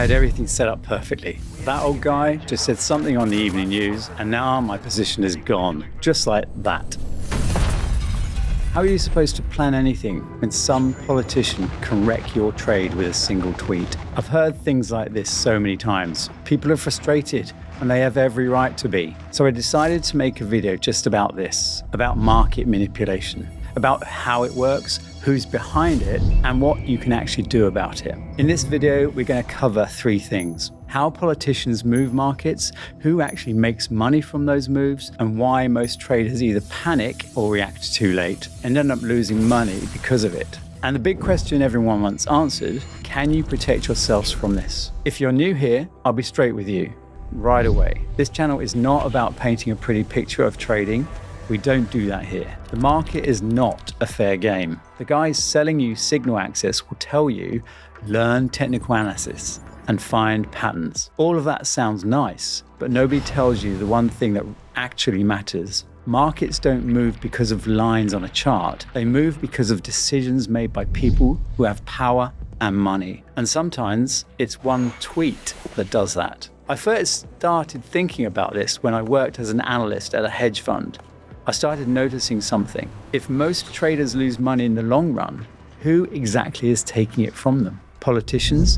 had everything set up perfectly. That old guy just said something on the evening news, and now my position is gone, just like that. How are you supposed to plan anything when some politician can wreck your trade with a single tweet? I've heard things like this so many times. People are frustrated, and they have every right to be. So I decided to make a video just about this, about market manipulation, about how it works, who's behind it, and what you can actually do about it. In this video, we're going to cover 3 things: how politicians move markets, who actually makes money from those moves, and why most traders either panic or react too late and end up losing money because of it. And the big question everyone wants answered: can you protect yourselves from this? If you're new here, I'll be straight with you right away. This channel is not about painting a pretty picture of trading. We don't do that here. The market is not a fair game. The guys selling you signal access will tell you, learn technical analysis and find patterns. All of that sounds nice, but nobody tells you the one thing that actually matters. Markets don't move because of lines on a chart. They move because of decisions made by people who have power and money. And sometimes it's one tweet that does that. I first started thinking about this when I worked as an analyst at a hedge fund. I started noticing something. If most traders lose money in the long run, who exactly is taking it from them? Politicians?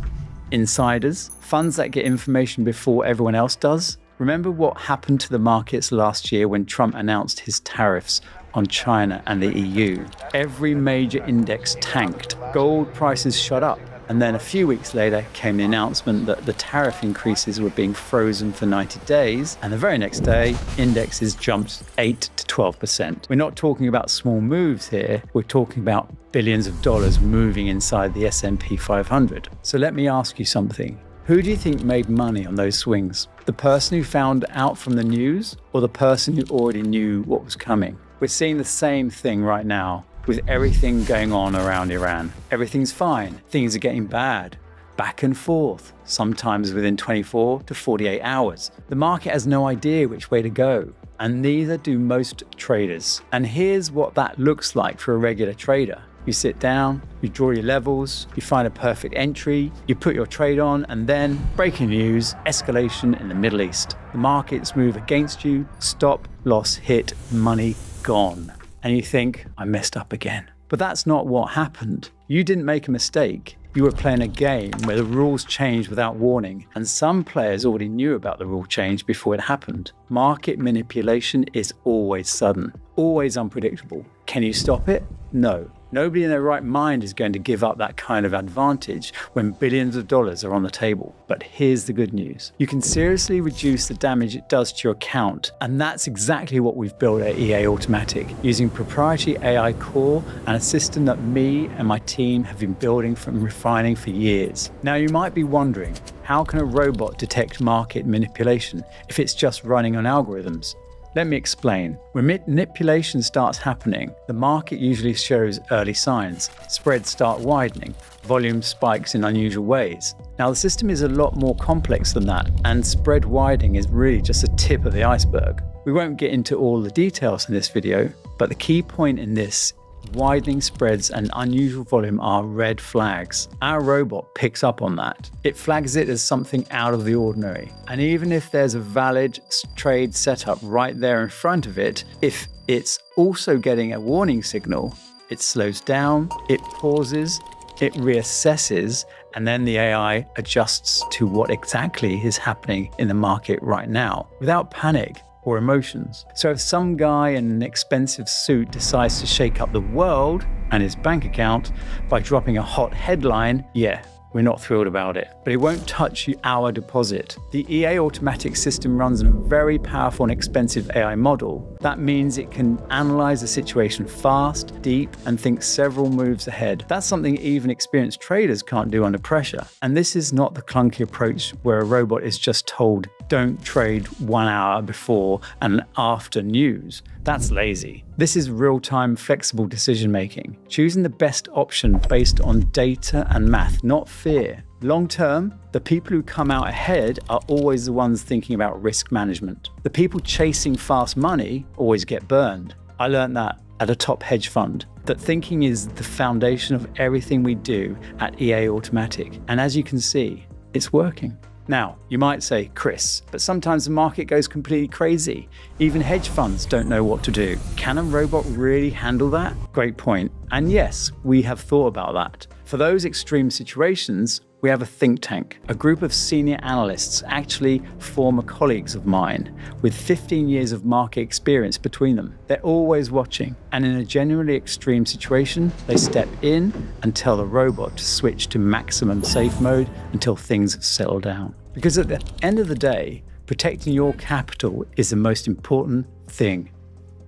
Insiders? Funds that get information before everyone else does? Remember what happened to the markets last year when Trump announced his tariffs on China and the EU? Every major index tanked. Gold prices shot up. And then a few weeks later came the announcement that the tariff increases were being frozen for 90 days. And the very next day, indexes jumped 8 to 12%. We're not talking about small moves here. We're talking about billions of dollars moving inside the S&P 500. So let me ask you something. Who do you think made money on those swings? The person who found out from the news, or the person who already knew what was coming? We're seeing the same thing right now with everything going on around Iran. Everything's fine. Things are getting bad. Back and forth, sometimes within 24 to 48 hours. The market has no idea which way to go, and neither do most traders. And here's what that looks like for a regular trader. You sit down, you draw your levels, you find a perfect entry, you put your trade on, and then, breaking news, escalation in the Middle East. The markets move against you, stop, loss, hit, money gone. And you think, I messed up again. But that's not what happened. You didn't make a mistake. You were playing a game where the rules changed without warning, and some players already knew about the rule change before it happened. Market manipulation is always sudden, always unpredictable. Can you stop it? No. Nobody in their right mind is going to give up that kind of advantage when billions of dollars are on the table. But here's the good news. You can seriously reduce the damage it does to your account. And that's exactly what we've built at EA Automatic, using proprietary AI core and a system that me and my team have been building and refining for years. Now you might be wondering, how can a robot detect market manipulation if it's just running on algorithms? Let me explain. When manipulation starts happening, the market usually shows early signs. Spreads start widening. Volume spikes in unusual ways. Now the system is a lot more complex than that, and spread widening is really just a tip of the iceberg. We won't get into all the details in this video, but the key point in this: widening spreads and unusual volume are red flags. Our robot picks up on that. It flags it as something out of the ordinary. And even if there's a valid trade setup right there in front of it, if it's also getting a warning signal, it slows down, it pauses, it reassesses, and then the AI adjusts to what exactly is happening in the market right now, without panic or emotions. So if some guy in an expensive suit decides to shake up the world and his bank account by dropping a hot headline, yeah, we're not thrilled about it. But it won't touch our deposit. The EA Automatic system runs on a very powerful and expensive AI model. That means it can analyze the situation fast, deep, and think several moves ahead. That's something even experienced traders can't do under pressure. And this is not the clunky approach where a robot is just told, don't trade 1 hour before and after news. That's lazy. This is real-time, flexible decision-making, choosing the best option based on data and math, not fear. Long-term, the people who come out ahead are always the ones thinking about risk management. The people chasing fast money always get burned. I learned that at a top hedge fund, that thinking is the foundation of everything we do at EA Automatic. And as you can see, it's working. Now, you might say, Chris, but sometimes the market goes completely crazy. Even hedge funds don't know what to do. Can a robot really handle that? Great point. And yes, we have thought about that. For those extreme situations, we have a think tank, a group of senior analysts, actually former colleagues of mine, with 15 years of market experience between them. They're always watching, and in a genuinely extreme situation, they step in and tell the robot to switch to maximum safe mode until things settle down. Because at the end of the day, protecting your capital is the most important thing,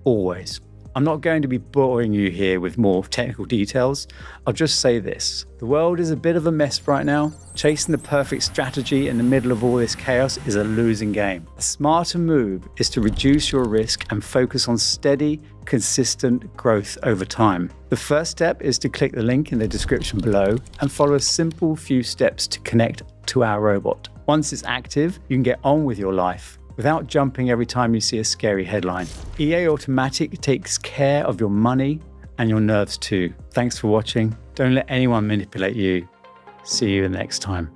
always. I'm not going to be boring you here with more technical details. I'll just say this. The world is a bit of a mess right now. Chasing the perfect strategy in the middle of all this chaos is a losing game. A smarter move is to reduce your risk and focus on steady, consistent growth over time. The first step is to click the link in the description below and follow a simple few steps to connect to our robot. Once it's active, you can get on with your life without jumping every time you see a scary headline. EA Automatic takes care of your money and your nerves too. Thanks for watching. Don't let anyone manipulate you. See you next time.